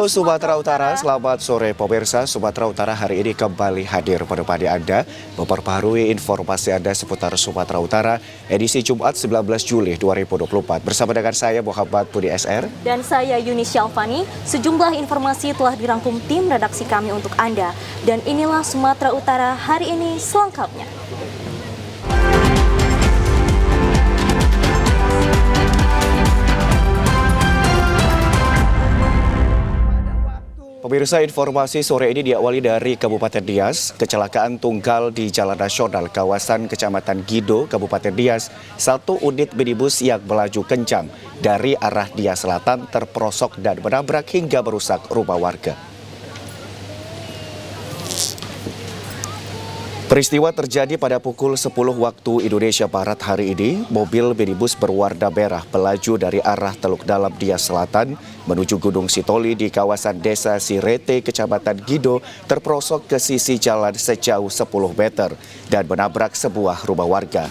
Halo Sumatera Utara, selamat sore pemirsa. Sumatera Utara hari ini kembali hadir menemani Anda memperbaharui informasi Anda seputar Sumatera Utara edisi Jumat 19 Juli 2024. Bersama dengan saya Muhammad Budi SR dan saya Yuni Syalfani. Sejumlah informasi telah dirangkum tim redaksi kami untuk Anda. Dan inilah Sumatera Utara hari ini selengkapnya. Pemirsa, informasi sore ini diawali dari Kabupaten Nias. Kecelakaan tunggal di Jalan Nasional kawasan Kecamatan Gido, Kabupaten Nias. Satu unit minibus yang melaju kencang dari arah Nias Selatan terperosok dan menabrak hingga merusak rumah warga. Peristiwa terjadi pada pukul 10 waktu Indonesia Barat hari ini. Mobil minibus berwarna merah melaju dari arah Teluk Dalam Nias Selatan menuju Gunung Sitoli di kawasan Desa Sirete, Kecamatan Gido, terperosok ke sisi jalan sejauh 10 meter dan menabrak sebuah rumah warga.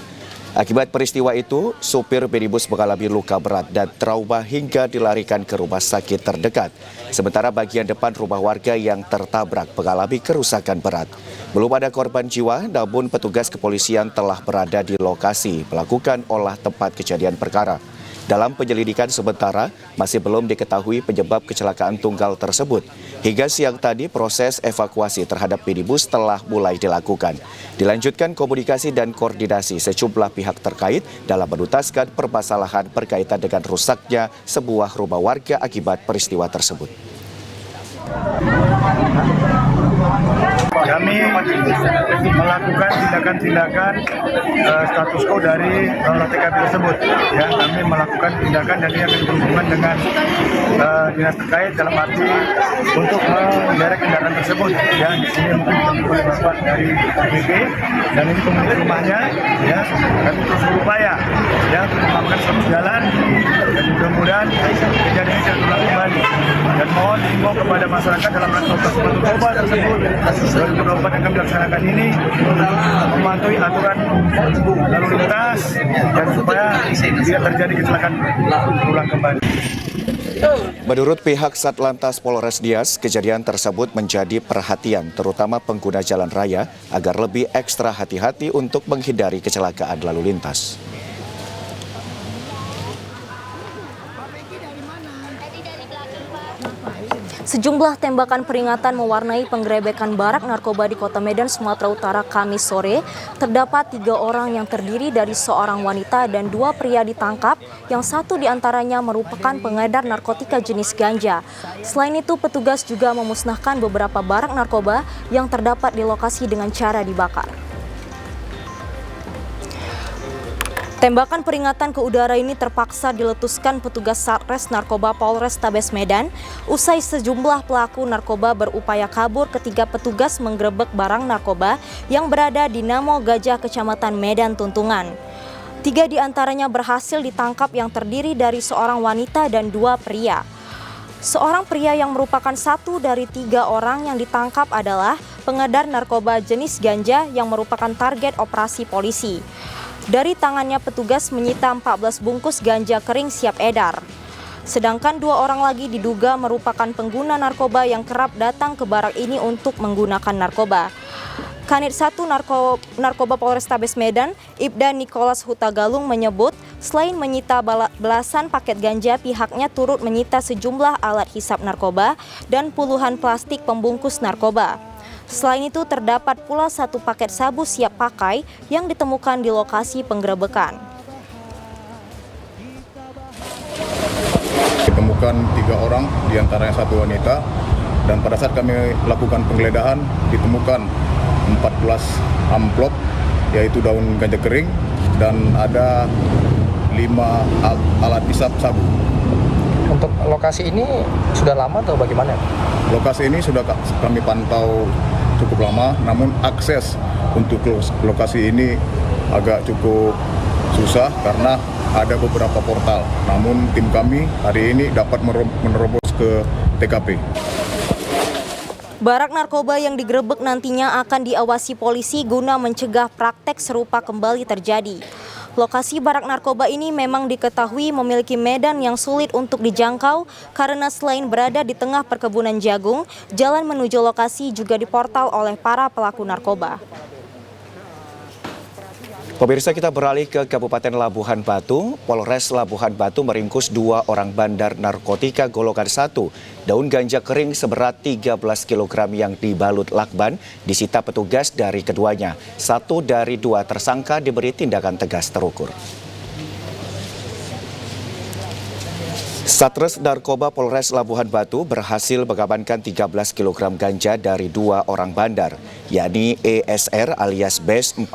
Akibat peristiwa itu, supir minibus mengalami luka berat dan trauma hingga dilarikan ke rumah sakit terdekat. Sementara bagian depan rumah warga yang tertabrak mengalami kerusakan berat. Belum ada korban jiwa, namun petugas kepolisian telah berada di lokasi melakukan olah tempat kejadian perkara. Dalam penyelidikan sementara, masih belum diketahui penyebab kecelakaan tunggal tersebut. Hingga siang tadi, proses evakuasi terhadap minibus telah mulai dilakukan. Dilanjutkan komunikasi dan koordinasi sejumlah pihak terkait dalam menuntaskan permasalahan berkaitan dengan rusaknya sebuah rumah warga akibat peristiwa tersebut. Kami melakukan tindakan-tindakan status quo dari olah TKP tersebut. Ya, kami melakukan tindakan dan ini akan berhubungan dengan dinas terkait dalam arti untuk menderek kendaraan tersebut. Ya, di sini mungkin oleh bapak dari APB dan ini pemilik rumahnya. Ya, kami terus berupaya ya untuk mengamankan status jalan dan mudah-mudahan kejadian ini tidak terulang kembali. Dan mohon diimbau kepada masyarakat dalam rangka operasi narkoba tersebut 2024 yang kami laksanakan ini untuk mematuhi aturan lalu lintas dan supaya tidak terjadi kecelakaan berulang kembali. Menurut pihak Satlantas Polres Nias, kejadian tersebut menjadi perhatian terutama pengguna jalan raya agar lebih ekstra hati-hati untuk menghindari kecelakaan lalu lintas. Sejumlah tembakan peringatan mewarnai penggerebekan barak narkoba di Kota Medan, Sumatera Utara, Kamis sore. Terdapat 3 orang yang terdiri dari seorang wanita dan 2 pria ditangkap, yang satu diantaranya merupakan pengedar narkotika jenis ganja. Selain itu, petugas juga memusnahkan beberapa barak narkoba yang terdapat di lokasi dengan cara dibakar. Tembakan peringatan ke udara ini terpaksa diletuskan petugas Satres Narkoba Polrestabes Medan usai sejumlah pelaku narkoba berupaya kabur ketika petugas menggerebek barang narkoba yang berada di Namo Gajah, Kecamatan Medan Tuntungan. 3 diantaranya berhasil ditangkap yang terdiri dari seorang wanita dan 2 pria. Seorang pria yang merupakan satu dari 3 orang yang ditangkap adalah pengedar narkoba jenis ganja yang merupakan target operasi polisi. Dari tangannya petugas menyita 14 bungkus ganja kering siap edar. Sedangkan 2 orang lagi diduga merupakan pengguna narkoba yang kerap datang ke barak ini untuk menggunakan narkoba. Kanit 1 Narkoba Polrestabes Medan, Ibda Nicholas Hutagalung menyebut selain menyita belasan paket ganja, pihaknya turut menyita sejumlah alat hisap narkoba dan puluhan plastik pembungkus narkoba. Selain itu, terdapat pula 1 paket sabu siap pakai yang ditemukan di lokasi penggerebekan. Ditemukan 3 orang, diantaranya 1 wanita, dan pada saat kami lakukan penggeledahan ditemukan 14 amplop, yaitu daun ganja kering, dan ada 5 alat hisap sabu. Untuk lokasi ini sudah lama atau bagaimana? Lokasi ini sudah kami pantau cukup lama, namun akses untuk lokasi ini agak cukup susah karena ada beberapa portal. Namun tim kami hari ini dapat menerobos ke TKP. Barak narkoba yang digerebek nantinya akan diawasi polisi guna mencegah praktek serupa kembali terjadi. Lokasi barak narkoba ini memang diketahui memiliki medan yang sulit untuk dijangkau karena selain berada di tengah perkebunan jagung, jalan menuju lokasi juga diportal oleh para pelaku narkoba. Pemirsa, kita beralih ke Kabupaten Labuhan Batu. Polres Labuhan Batu meringkus 2 orang bandar narkotika golongan 1. Daun ganja kering seberat 13 kg yang dibalut lakban disita petugas dari keduanya. 1 dari 2 tersangka diberi tindakan tegas terukur. Satres Narkoba Polres Labuhan Batu berhasil mengamankan 13 kg ganja dari 2 orang bandar, yakni ESR alias Bes 47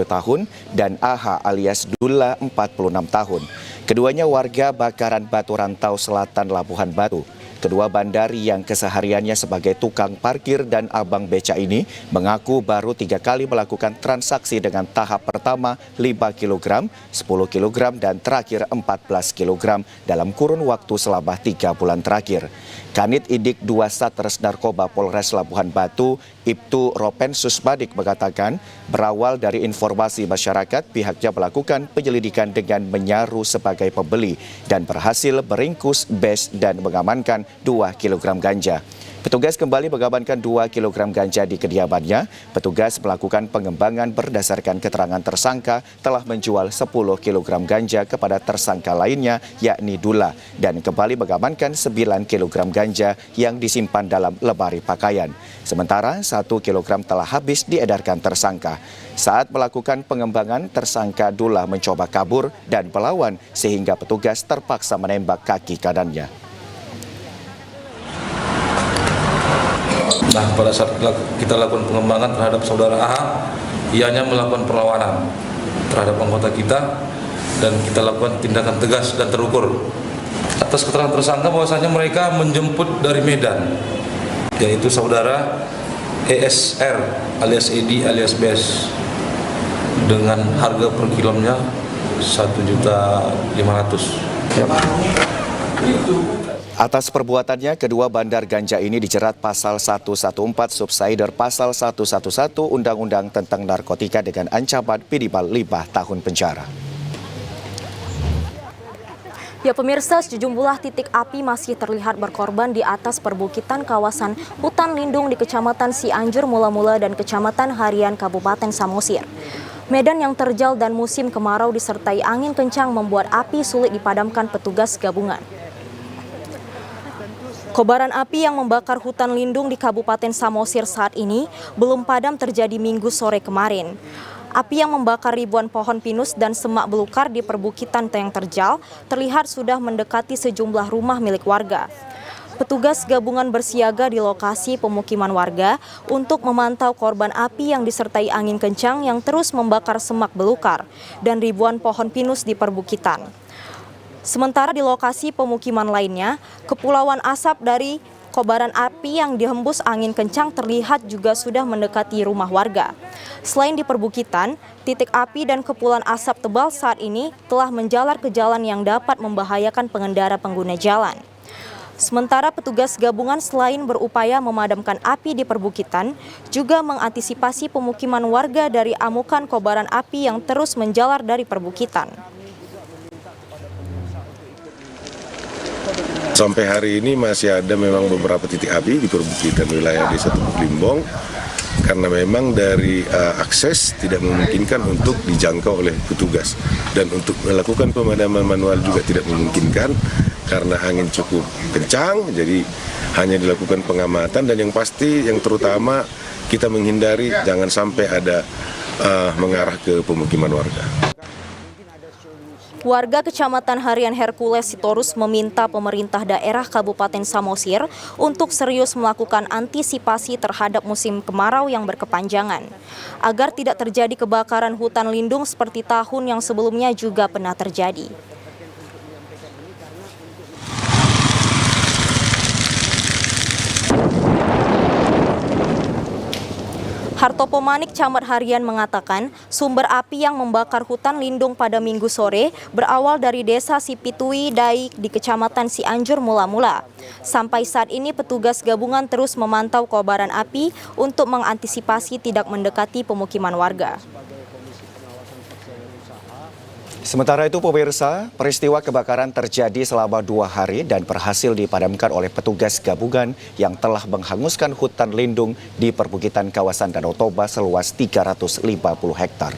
tahun dan AH alias Dula 46 tahun. Keduanya warga Bakaran Batu Rantau Selatan Labuhan Batu. Kedua bandar yang kesehariannya sebagai tukang parkir dan abang beca ini mengaku baru 3 kali melakukan transaksi dengan tahap pertama 5 kg, 10 kg dan terakhir 14 kg dalam kurun waktu selama 3 bulan terakhir. Kanit Indik 2 Satres Narkoba Polres Labuhan Batu, Ibtu Ropen Susbadik mengatakan berawal dari informasi masyarakat pihaknya melakukan penyelidikan dengan menyaru sebagai pembeli dan berhasil meringkus Bes dan mengamankan 2 kg ganja. Petugas kembali mengamankan 2 kg ganja di kediamannya. Petugas melakukan pengembangan berdasarkan keterangan tersangka telah menjual 10 kg ganja kepada tersangka lainnya yakni Dula dan kembali mengamankan 9 kg ganja yang disimpan dalam lemari pakaian. Sementara 1 kg telah habis diedarkan tersangka. Saat melakukan pengembangan, tersangka Dula mencoba kabur dan melawan sehingga petugas terpaksa menembak kaki kanannya. Nah, pada saat kita lakukan pengembangan terhadap saudara AH, ianya melakukan perlawanan terhadap anggota kita dan kita lakukan tindakan tegas dan terukur. Atas keterangan tersangka bahwasanya mereka menjemput dari Medan, yaitu saudara ESR alias Edi alias Bes dengan harga per kilonya 1.500.000. Atas perbuatannya, kedua bandar ganja ini dijerat pasal 114 subsider pasal 111 Undang-Undang tentang Narkotika dengan ancaman minimal 5 tahun penjara. Ya pemirsa, sejumlah titik api masih terlihat berkorban di atas perbukitan kawasan hutan lindung di Kecamatan Cianjur Mula-Mula dan Kecamatan Harian Kabupaten Samosir. Medan yang terjal dan musim kemarau disertai angin kencang membuat api sulit dipadamkan petugas gabungan. Kobaran api yang membakar hutan lindung di Kabupaten Samosir saat ini belum padam terjadi Minggu sore kemarin. Api yang membakar ribuan pohon pinus dan semak belukar di perbukitan yang terjal terlihat sudah mendekati sejumlah rumah milik warga. Petugas gabungan bersiaga di lokasi pemukiman warga untuk memantau korban api yang disertai angin kencang yang terus membakar semak belukar dan ribuan pohon pinus di perbukitan. Sementara di lokasi pemukiman lainnya, kepulauan asap dari kobaran api yang dihembus angin kencang terlihat juga sudah mendekati rumah warga. Selain di perbukitan, titik api dan kepulan asap tebal saat ini telah menjalar ke jalan yang dapat membahayakan pengendara pengguna jalan. Sementara petugas gabungan selain berupaya memadamkan api di perbukitan, juga mengantisipasi pemukiman warga dari amukan kobaran api yang terus menjalar dari perbukitan. Sampai hari ini masih ada memang beberapa titik api di perbukitan wilayah Desa Tubuk Limbong karena memang dari akses tidak memungkinkan untuk dijangkau oleh petugas dan untuk melakukan pemadaman manual juga tidak memungkinkan karena angin cukup kencang, jadi hanya dilakukan pengamatan dan yang pasti yang terutama kita menghindari jangan sampai ada mengarah ke pemukiman warga. Warga Kecamatan Harian Hercules Sitorus meminta pemerintah daerah Kabupaten Samosir untuk serius melakukan antisipasi terhadap musim kemarau yang berkepanjangan, agar tidak terjadi kebakaran hutan lindung seperti tahun yang sebelumnya juga pernah terjadi. Hartopo Manik, Camat Harian mengatakan sumber api yang membakar hutan lindung pada Minggu sore berawal dari desa Sipitui Dai di Kecamatan Cianjur mula-mula. Sampai saat ini petugas gabungan terus memantau kobaran api untuk mengantisipasi tidak mendekati pemukiman warga. Sementara itu pemirsa, peristiwa kebakaran terjadi selama 2 hari dan berhasil dipadamkan oleh petugas gabungan yang telah menghanguskan hutan lindung di perbukitan kawasan Danau Toba seluas 350 hektar.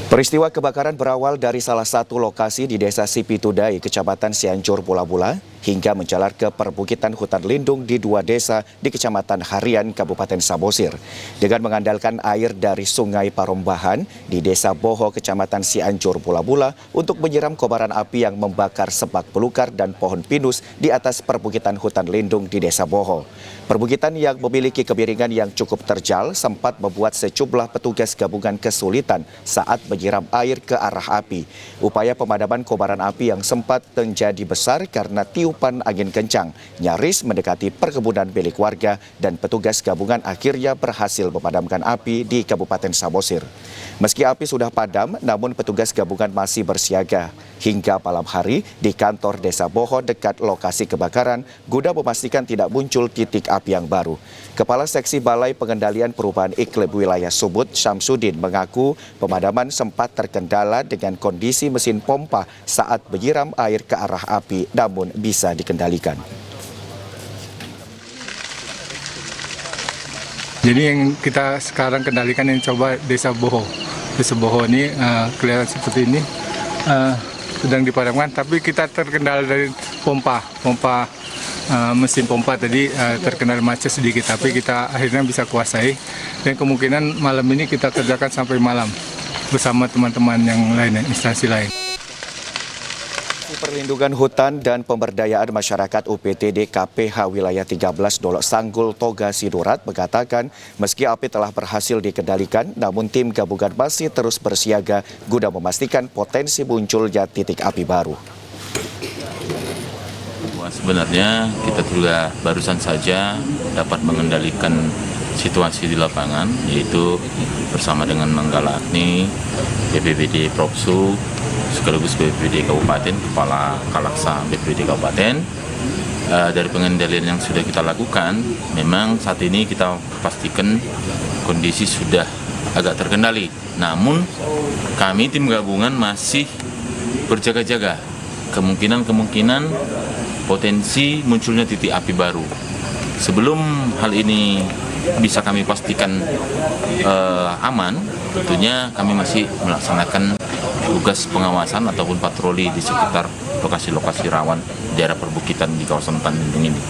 Peristiwa kebakaran berawal dari salah satu lokasi di Desa Sipitudai, Kecamatan Cianjur, Bula-Bula, hingga menjalar ke perbukitan hutan lindung di 2 desa di Kecamatan Harian, Kabupaten Samosir. Dengan mengandalkan air dari Sungai Parombahan di Desa Boho, Kecamatan Cianjur, Bula-Bula untuk menyiram kobaran api yang membakar sebak belukar dan pohon pinus di atas perbukitan hutan lindung di Desa Boho. Perbukitan yang memiliki kemiringan yang cukup terjal sempat membuat sejumlah petugas gabungan kesulitan saat menyiram air ke arah api. Upaya pemadaman kobaran api yang sempat menjadi besar karena tiupan angin kencang nyaris mendekati perkebunan milik warga dan petugas gabungan akhirnya berhasil memadamkan api di Kabupaten Samosir. Meski api sudah padam, namun petugas gabungan masih bersiaga hingga malam hari di kantor Desa Boho dekat lokasi kebakaran guna memastikan tidak muncul titik api yang baru. Kepala Seksi Balai Pengendalian Perubahan Iklim Wilayah Sumut, Syamsuddin, mengaku pemadaman sempat terkendala dengan kondisi mesin pompa saat menyiram air ke arah api, namun bisa dikendalikan. Jadi yang kita sekarang kendalikan yang coba Desa Boho. Desa Boho ini kelihatan seperti ini sedang dipadamkan, tapi kita terkendala dari mesin pompa tadi terkendala macet sedikit, tapi kita akhirnya bisa kuasai dan kemungkinan malam ini kita kerjakan sampai malam bersama teman-teman yang lain, instansi lain. Perlindungan Hutan dan Pemberdayaan Masyarakat UPTD KPH Wilayah 13 Dolok Sanggul Toga Sidorat mengatakan meski api telah berhasil dikendalikan, namun tim gabungan masih terus bersiaga guna memastikan potensi munculnya titik api baru. Sebenarnya kita juga barusan saja dapat mengendalikan situasi di lapangan, yaitu bersama dengan Manggala Agni, BPBD Propsu, sekaligus BPBD Kabupaten, Kepala Kalaksa BPBD Kabupaten. Dari pengendalian yang sudah kita lakukan, memang saat ini kita pastikan kondisi sudah agak terkendali. Namun kami tim gabungan masih berjaga-jaga. Kemungkinan potensi munculnya titik api baru. Sebelum hal ini bisa kami pastikan aman, tentunya kami masih melaksanakan tugas pengawasan ataupun patroli di sekitar lokasi-lokasi rawan daerah perbukitan di kawasan hutan lindung ini.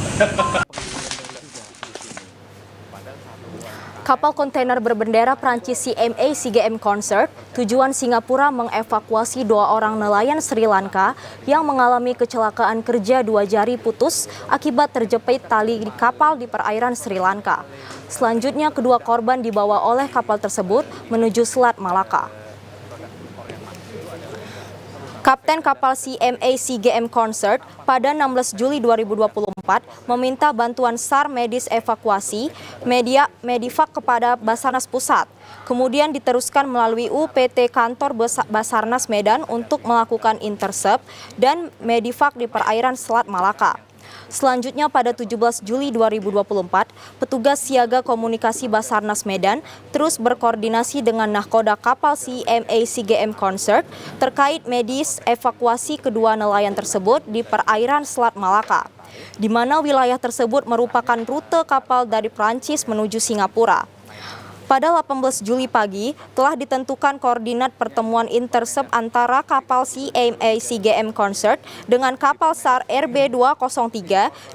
Kapal kontainer berbendera Prancis CMA SeaGM Concert tujuan Singapura mengevakuasi 2 orang nelayan Sri Lanka yang mengalami kecelakaan kerja 2 jari putus akibat terjepit tali di kapal di perairan Sri Lanka. Selanjutnya kedua korban dibawa oleh kapal tersebut menuju Selat Malaka. Kapten kapal CMA SeaGM Concert pada 16 Juli 2024 meminta bantuan SAR medis evakuasi Medivac kepada Basarnas Pusat. Kemudian diteruskan melalui UPT Kantor Basarnas Medan untuk melakukan intercept dan Medivac di perairan Selat Malaka. Selanjutnya pada 17 Juli 2024, petugas siaga komunikasi Basarnas Medan terus berkoordinasi dengan nahkoda kapal CMA SeaGM Concert terkait medis evakuasi kedua nelayan tersebut di perairan Selat Malaka, di mana wilayah tersebut merupakan rute kapal dari Prancis menuju Singapura. Pada 18 Juli pagi, telah ditentukan koordinat pertemuan intercept antara kapal CMA SeaGM Concert dengan kapal SAR RB203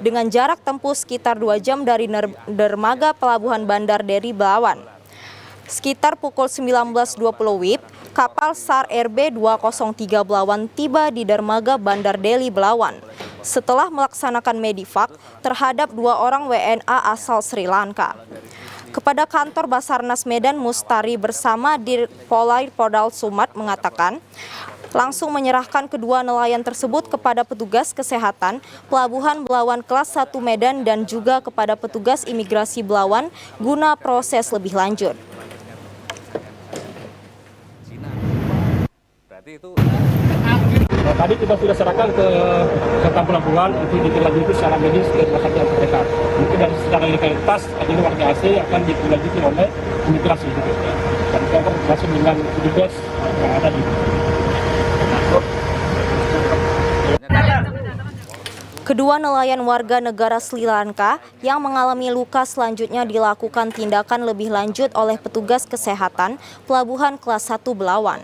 dengan jarak tempuh sekitar 2 jam dari dermaga Pelabuhan Bandar Deli Belawan. Sekitar pukul 19.20 WIB, kapal SAR RB203 Belawan tiba di dermaga Bandar Deli Belawan setelah melaksanakan medivac terhadap 2 orang WNA asal Sri Lanka. Kepada kantor Basarnas Medan, Mustari bersama Dirpolai Podal Sumat mengatakan langsung menyerahkan kedua nelayan tersebut kepada petugas kesehatan Pelabuhan Belawan kelas 1 Medan dan juga kepada petugas imigrasi Belawan guna proses lebih lanjut. Tadi kita sudah serahkan ke Kota Pelabuhan untuk ditindaklanjuti secara medis ke rumah sakit yang terdekat. Mungkin dari secara legalitas ini warga asing akan ditindaklanjuti oleh imigrasi juga. Dan kita berkoordinasi dengan petugas yang ada di Kedua nelayan warga negara Sri Lanka yang mengalami luka selanjutnya dilakukan tindakan lebih lanjut oleh petugas kesehatan Pelabuhan kelas 1 Belawan.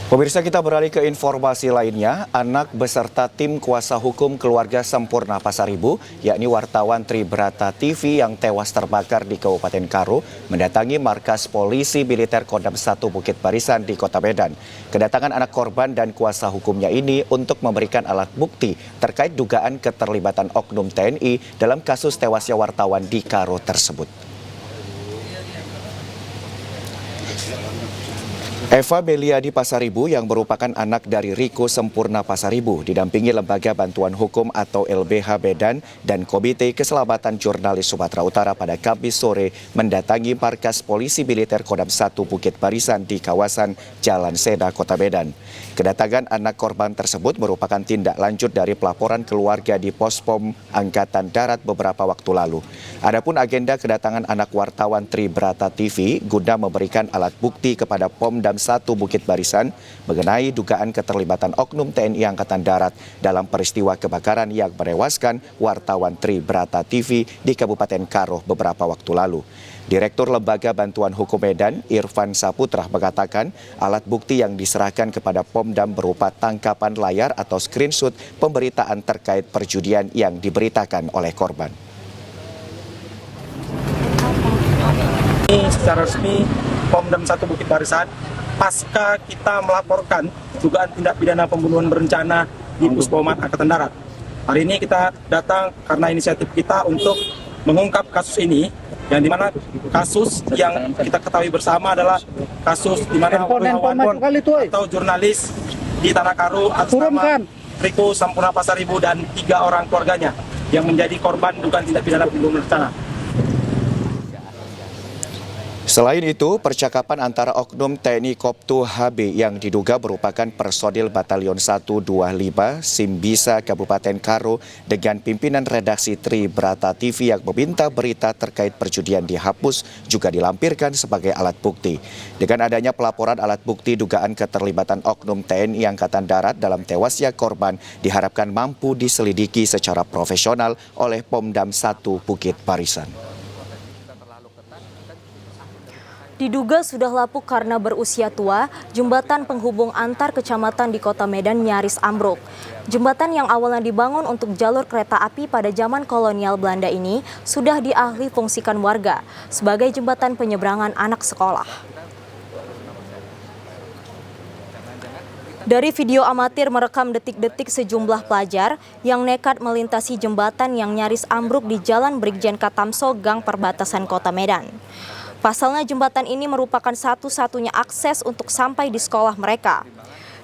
Pemirsa, kita beralih ke informasi lainnya. Anak beserta tim kuasa hukum keluarga Sempurna Pasaribu, yakni wartawan Tribrata TV yang tewas terbakar di Kabupaten Karo, mendatangi markas polisi militer Kodam 1 Bukit Barisan di Kota Medan. Kedatangan anak korban dan kuasa hukumnya ini untuk memberikan alat bukti terkait dugaan keterlibatan oknum TNI dalam kasus tewasnya wartawan di Karo tersebut. Eva Meliadi Pasaribu yang merupakan anak dari Riko Sempurna Pasaribu didampingi Lembaga Bantuan Hukum atau LBH Medan dan Komite Keselamatan Jurnalis Sumatera Utara pada Kamis sore mendatangi markas polisi militer Kodam 1 Bukit Barisan di kawasan Jalan Seda, Kota Medan. Kedatangan anak korban tersebut merupakan tindak lanjut dari pelaporan keluarga di Pospom Angkatan Darat beberapa waktu lalu. Adapun agenda kedatangan anak wartawan Tribrata TV guna memberikan alat bukti kepada Pomdam 1 Bukit Barisan mengenai dugaan keterlibatan oknum TNI Angkatan Darat dalam peristiwa kebakaran yang menewaskan wartawan Tribrata TV di Kabupaten Karo beberapa waktu lalu. Direktur Lembaga Bantuan Hukum Medan, Irfan Saputra, mengatakan alat bukti yang diserahkan kepada Pomdam berupa tangkapan layar atau screenshot pemberitaan terkait perjudian yang diberitakan oleh korban. Secara resmi Pomdam 1 Bukit Barisan pasca kita melaporkan dugaan tindak pidana pembunuhan berencana di Puspomat Angkatan Darat. Hari ini kita datang karena inisiatif kita untuk mengungkap kasus ini, yang dimana kasus yang kita ketahui bersama adalah kasus di mana wartawan atau jurnalis di Tanah Karo atas nama Riko Sempurna Pasaribu dan 3 orang keluarganya yang menjadi korban dugaan tindak pidana pembunuhan berencana. Selain itu, percakapan antara oknum TNI Koptu HB yang diduga merupakan personil Batalion 125 Simbisa Kabupaten Karo dengan pimpinan redaksi Tribrata TV yang meminta berita terkait perjudian dihapus juga dilampirkan sebagai alat bukti. Dengan adanya pelaporan alat bukti dugaan keterlibatan oknum TNI Angkatan Darat dalam tewasnya korban diharapkan mampu diselidiki secara profesional oleh Pomdam 1 Bukit Barisan. Diduga sudah lapuk karena berusia tua, jembatan penghubung antar kecamatan di Kota Medan nyaris ambruk. Jembatan yang awalnya dibangun untuk jalur kereta api pada zaman kolonial Belanda ini sudah dialih fungsikan warga sebagai jembatan penyeberangan anak sekolah. Dari video amatir merekam detik-detik sejumlah pelajar yang nekat melintasi jembatan yang nyaris ambruk di Jalan Brigjen Katamso, Gang Perbatasan Kota Medan. Pasalnya jembatan ini merupakan satu-satunya akses untuk sampai di sekolah mereka.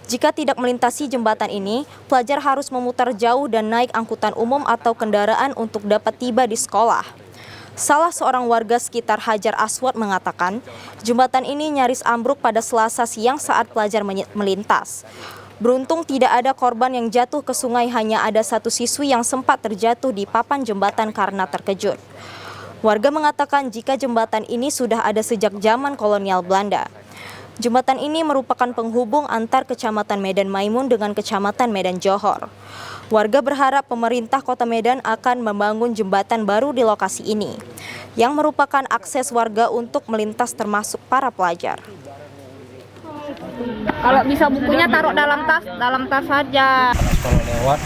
Jika tidak melintasi jembatan ini, pelajar harus memutar jauh dan naik angkutan umum atau kendaraan untuk dapat tiba di sekolah. Salah seorang warga sekitar Hajar Aswad mengatakan, jembatan ini nyaris ambruk pada Selasa siang saat pelajar melintas. Beruntung tidak ada korban yang jatuh ke sungai, hanya ada satu siswi yang sempat terjatuh di papan jembatan karena terkejut. Warga mengatakan jika jembatan ini sudah ada sejak zaman kolonial Belanda. Jembatan ini merupakan penghubung antar Kecamatan Medan Maimun dengan Kecamatan Medan Johor. Warga berharap pemerintah Kota Medan akan membangun jembatan baru di lokasi ini, yang merupakan akses warga untuk melintas termasuk para pelajar. Kalau bisa bukunya taruh dalam tas saja. Kalau lewat,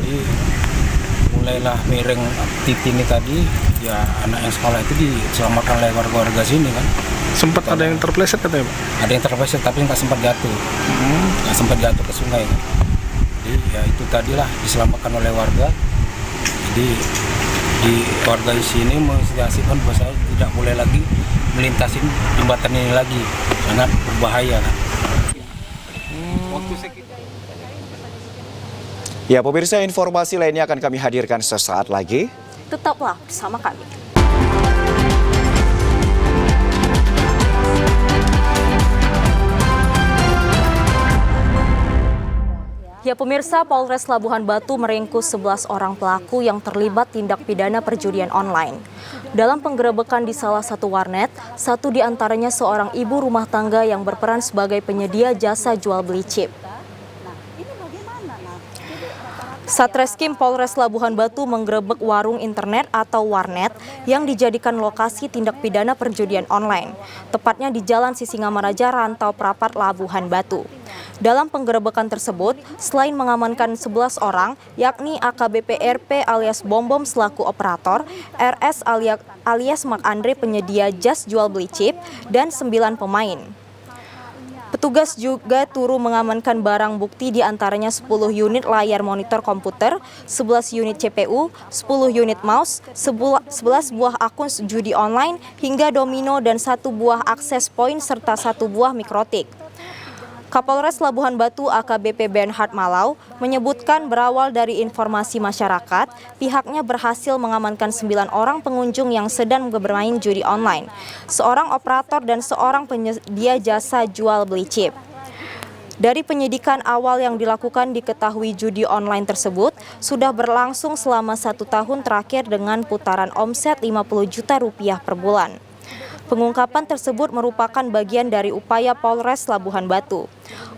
jadi mulailah miring titik ini tadi. Ya anak yang sekolah itu diselamatkan oleh warga sini kan. Sempat ada yang terpleset katanya Pak? Ada yang terpleset tapi nggak sempat jatuh. Nggak sempat jatuh ke sungai kan. Jadi ya itu tadilah diselamatkan oleh warga. Jadi di warga di sini menginisiasikan bahwa saya tidak boleh lagi melintasi jembatan ini lagi, sangat berbahaya kan. Ya pemirsa, informasi lainnya akan kami hadirkan sesaat lagi. Tetaplah bersama kami. Ya pemirsa, Polres Labuhan Batu meringkus 11 orang pelaku yang terlibat tindak pidana perjudian online. Dalam penggerebekan di salah satu warnet, satu di antaranya seorang ibu rumah tangga yang berperan sebagai penyedia jasa jual beli chip. Satreskrim Polres Labuhan Batu menggerebek warung internet atau warnet yang dijadikan lokasi tindak pidana perjudian online, tepatnya di Jalan Sisingamaraja, Rantau Prapat, Labuhan Batu. Dalam penggerebekan tersebut, selain mengamankan 11 orang, yakni AKBP RP alias Bom selaku operator, RS alias Mak Andre penyedia jas jual beli chip, dan 9 pemain. Petugas juga turut mengamankan barang bukti diantaranya 10 unit layar monitor komputer, 11 unit CPU, 10 unit mouse, 11 buah akun judi online, hingga domino dan 1 buah akses point serta 1 buah mikrotik. Kapolres Labuhan Batu AKBP Bernhard Malau menyebutkan berawal dari informasi masyarakat, pihaknya berhasil mengamankan 9 orang pengunjung yang sedang bermain judi online, seorang operator dan seorang penyedia jasa jual beli chip. Dari penyidikan awal yang dilakukan diketahui judi online tersebut sudah berlangsung selama 1 tahun terakhir dengan putaran omset 50 juta rupiah per bulan. Pengungkapan tersebut merupakan bagian dari upaya Polres Labuhan Batu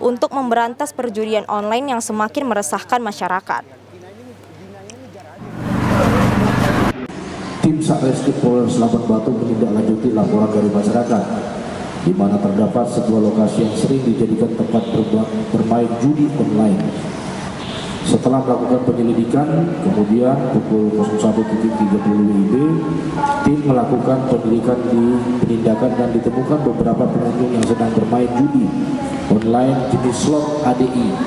untuk memberantas perjudian online yang semakin meresahkan masyarakat. Tim Satreskrim Polres Labuhan Batu menindaklanjuti laporan dari masyarakat, di mana terdapat sebuah lokasi yang sering dijadikan tempat bermain judi online. Setelah melakukan penyelidikan, kemudian pukul 01.30 WIB, tim melakukan penindakan dan ditemukan beberapa pengunjung yang sedang bermain judi online jenis slot ADI.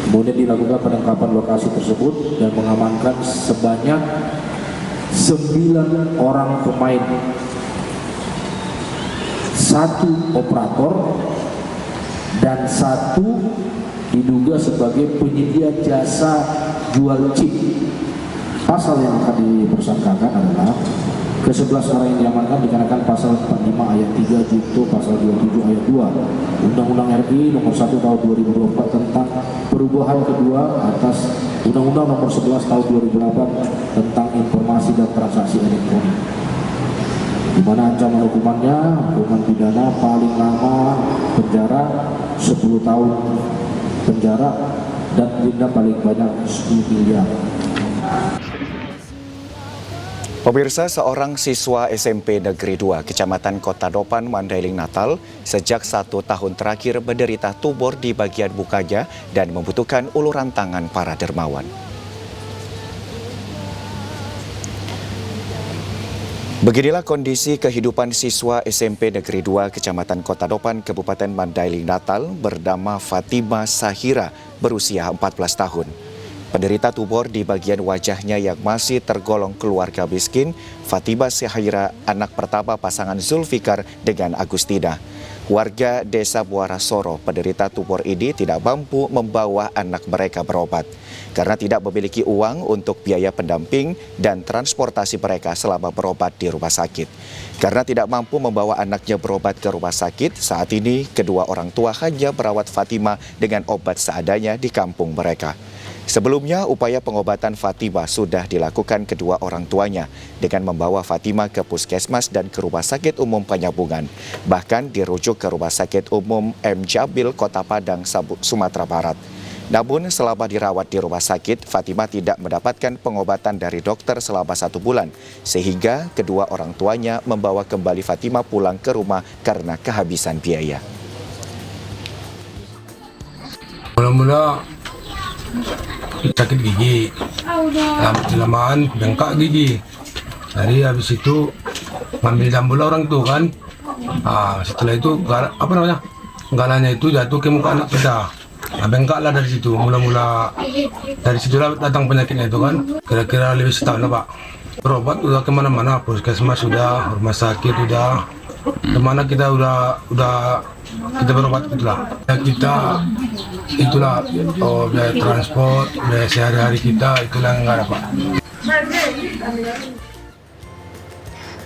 Kemudian dilakukan penangkapan lokasi tersebut dan mengamankan sebanyak 9 orang pemain, 1 operator, dan 1 diduga sebagai penyedia jasa jual chip. Pasal yang akan dipersangkakan adalah ke-11 orang yang diamankan dikenakan pasal 45 ayat 3 junto pasal 27 ayat 2 Undang-Undang RI nomor 1 tahun 2024 tentang perubahan kedua atas Undang-Undang nomor 11 tahun 2008 tentang informasi dan transaksi elektronik, di mana ancaman hukumannya hukuman pidana paling lama penjara 10 tahun penjara dan denda paling banyak 10 miliar. Pemirsa, seorang siswa SMP Negeri 2 Kecamatan Kota Dopan, Mandailing, Natal sejak 1 tahun terakhir menderita tumor di bagian mukanya dan membutuhkan uluran tangan para dermawan. Beginilah kondisi kehidupan siswa SMP Negeri 2 Kecamatan Kota Dopan, Kabupaten Mandailing, Natal bernama Fatima Sahira berusia 14 tahun. Penderita tumor di bagian wajahnya yang masih tergolong keluarga miskin, Fatima Sahira anak pertama pasangan Zulfikar dengan Agustina. Warga Desa Muara Soro, penderita tumor ini tidak mampu membawa anak mereka berobat karena tidak memiliki uang untuk biaya pendamping dan transportasi mereka selama berobat di rumah sakit. Karena tidak mampu membawa anaknya berobat ke rumah sakit, saat ini kedua orang tua hanya merawat Fatima dengan obat seadanya di kampung mereka. Sebelumnya, upaya pengobatan Fatima sudah dilakukan kedua orang tuanya dengan membawa Fatima ke puskesmas dan ke Rumah Sakit Umum Penyambungan. Bahkan dirujuk ke Rumah Sakit Umum M. Jabil, Kota Padang, Sumatera Barat. Namun selama dirawat di rumah sakit, Fatima tidak mendapatkan pengobatan dari dokter selama 1 bulan, sehingga kedua orang tuanya membawa kembali Fatima pulang ke rumah karena kehabisan biaya. Mula-mula sakit gigi, lama-lamaan bengkak gigi. Jadi habis itu ngambil jambul orang tuh kan. Setelah itu galanya itu jatuh ke muka anak kita. Bengkaklah dari situ. Mula-mula dari situlah datang penyakitnya itu kan. Kira-kira lebih setahun lah Pak. Berobat udah kemana-mana, puskesmas sudah, rumah sakit udah, kemana kita udah kita berobat itulah. Ya kita itulah biaya transport, biaya sehari-hari kita itulah yang nggak ada Pak.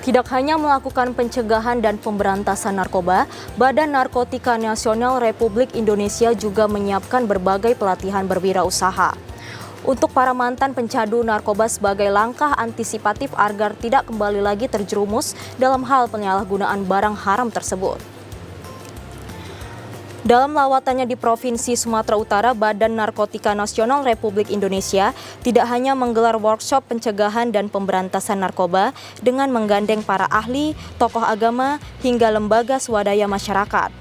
Tidak hanya melakukan pencegahan dan pemberantasan narkoba, Badan Narkotika Nasional Republik Indonesia juga menyiapkan berbagai pelatihan berwirausaha untuk para mantan pencandu narkoba sebagai langkah antisipatif agar tidak kembali lagi terjerumus dalam hal penyalahgunaan barang haram tersebut. Dalam lawatannya di Provinsi Sumatera Utara, Badan Narkotika Nasional Republik Indonesia tidak hanya menggelar workshop pencegahan dan pemberantasan narkoba dengan menggandeng para ahli, tokoh agama, hingga lembaga swadaya masyarakat.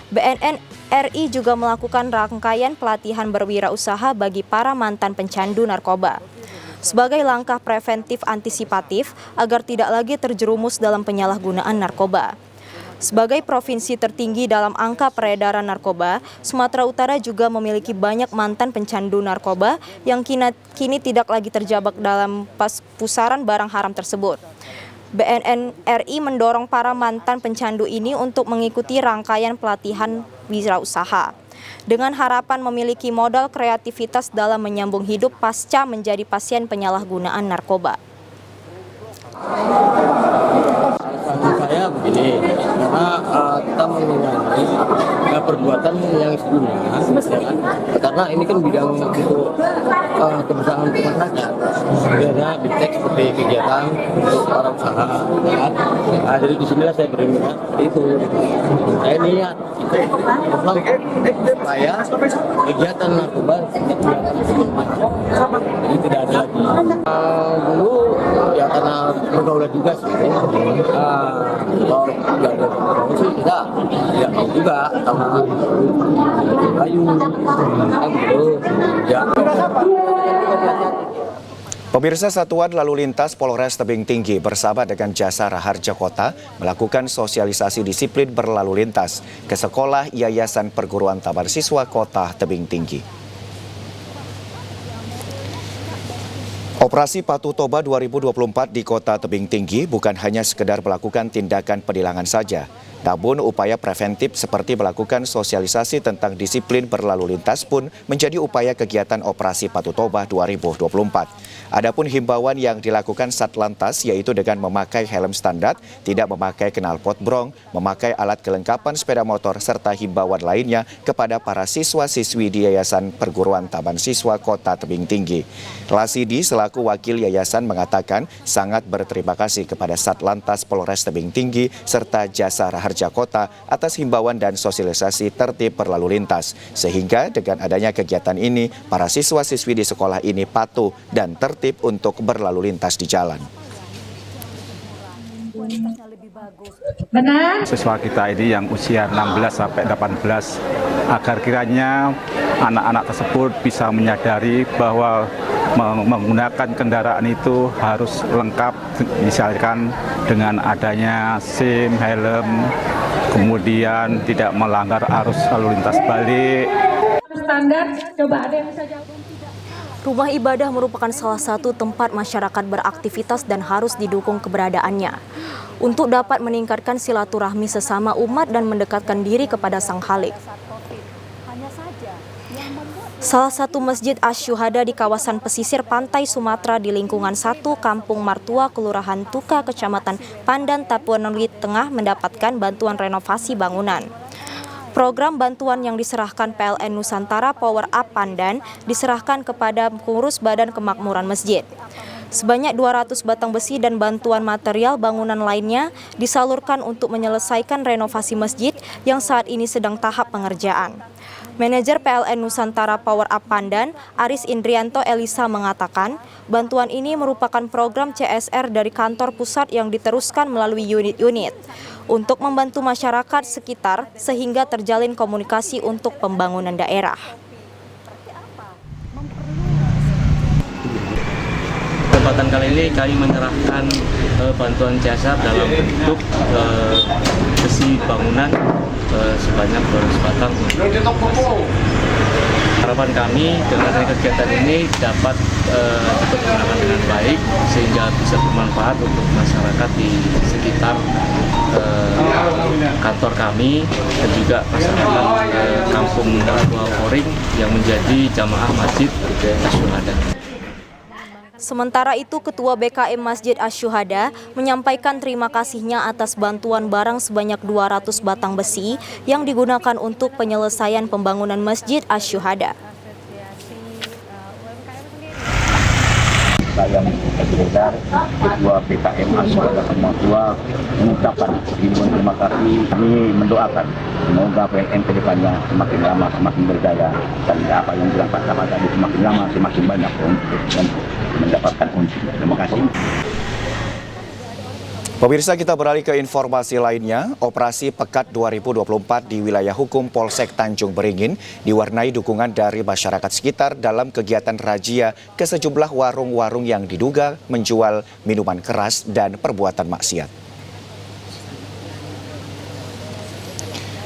BNN RI juga melakukan rangkaian pelatihan berwirausaha bagi para mantan pencandu narkoba sebagai langkah preventif antisipatif agar tidak lagi terjerumus dalam penyalahgunaan narkoba. Sebagai provinsi tertinggi dalam angka peredaran narkoba, Sumatera Utara juga memiliki banyak mantan pencandu narkoba yang kini tidak lagi terjebak dalam pusaran barang haram tersebut. BNN RI mendorong para mantan pencandu ini untuk mengikuti rangkaian pelatihan wirausaha dengan harapan memiliki modal kreativitas dalam menyambung hidup pasca menjadi pasien penyalahgunaan narkoba. Saya begini, karena kita mengurangi perbuatan yang sebelumnya, karena ini kan bidang untuk kebersamaan masyarakat, biasanya BITEK seperti kegiatan untuk para usaha, ya. Nah, jadi disinilah saya berminat itu. Saya niat itu supaya kegiatan narkoba tidak jadi tidak ada lagi. Dulu ya karena pergaulan juga sih. Kalau nggak ada sih kita tidak tahu juga karena kayu gitu ya. Pemirsa, Satuan Lalu Lintas Polres Tebing Tinggi bersama dengan Jasa Raharja Kota melakukan sosialisasi disiplin berlalu lintas ke sekolah Yayasan Perguruan Taman Siswa Kota Tebing Tinggi. Operasi Patuh Toba 2024 di Kota Tebing Tinggi bukan hanya sekedar melakukan tindakan penilangan saja, namun upaya preventif seperti melakukan sosialisasi tentang disiplin berlalu lintas pun menjadi upaya kegiatan Operasi Patuh Toba 2024. Adapun himbauan yang dilakukan Satlantas yaitu dengan memakai helm standar, tidak memakai knalpot brong, memakai alat kelengkapan sepeda motor serta himbauan lainnya kepada para siswa-siswi di Yayasan Perguruan Taman Siswa Kota Tebing Tinggi. Lasidi selaku wakil yayasan mengatakan sangat berterima kasih kepada Satlantas Polres Tebing Tinggi serta Jasa Raharja Kota atas himbauan dan sosialisasi tertib berlalu lintas. Sehingga dengan adanya kegiatan ini, para siswa-siswi di sekolah ini patuh dan tertib untuk berlalu lintas di jalan. Benar. Siswa kita ini yang usia 16 sampai 18 agar kiranya anak-anak tersebut bisa menyadari bahwa menggunakan kendaraan itu harus lengkap, misalkan dengan adanya SIM, helm, kemudian tidak melanggar arus lalu lintas balik. Standar, coba ada yang bisa jawab. Rumah ibadah merupakan salah satu tempat masyarakat beraktivitas dan harus didukung keberadaannya untuk dapat meningkatkan silaturahmi sesama umat dan mendekatkan diri kepada Sang Khalik. Salah satu masjid Asy-Syuhada di kawasan pesisir pantai Sumatera di lingkungan 1 Kampung Martua, Kelurahan Tuka, Kecamatan Pandan, Tapanuli Tengah mendapatkan bantuan renovasi bangunan. Program bantuan yang diserahkan PLN Nusantara Power Up Pandan diserahkan kepada pengurus Badan Kemakmuran Masjid. Sebanyak 200 batang besi dan bantuan material bangunan lainnya disalurkan untuk menyelesaikan renovasi masjid yang saat ini sedang tahap pengerjaan. Manajer PLN Nusantara Power Up Pandan, Aris Indrianto Elisa mengatakan, bantuan ini merupakan program CSR dari kantor pusat yang diteruskan melalui unit-unit untuk membantu masyarakat sekitar sehingga terjalin komunikasi untuk pembangunan daerah. Kesempatan kali ini kami menyerahkan bantuan CSR dalam bentuk besi bangunan sebanyak 200 batang. Harapan kami dengan kegiatan ini dapat dapat digunakan dengan baik sehingga bisa bermanfaat untuk masyarakat di sekitar kantor kami dan juga masyarakat kampung Tua Poring yang menjadi jamaah Masjid Asy-Syuhada. Sementara itu, Ketua BKM Masjid Asy-Syuhada menyampaikan terima kasihnya atas bantuan barang sebanyak 200 batang besi yang digunakan untuk penyelesaian pembangunan Masjid Asy-Syuhada. Saya beredar Ketua BKM Asy-Syuhada Semua Tua mengucapkan ribuan terima kasih. Kami mendoakan semoga PLN ke depannya semakin lama semakin berjaya dan apa yang bilang Pak Camat tadi semakin lama semakin banyak untuk mendapatkan untung. Terima kasih. Pemirsa, kita beralih ke informasi lainnya. Operasi Pekat 2024 di wilayah hukum Polsek Tanjung Beringin diwarnai dukungan dari masyarakat sekitar dalam kegiatan razia ke sejumlah warung-warung yang diduga menjual minuman keras dan perbuatan maksiat.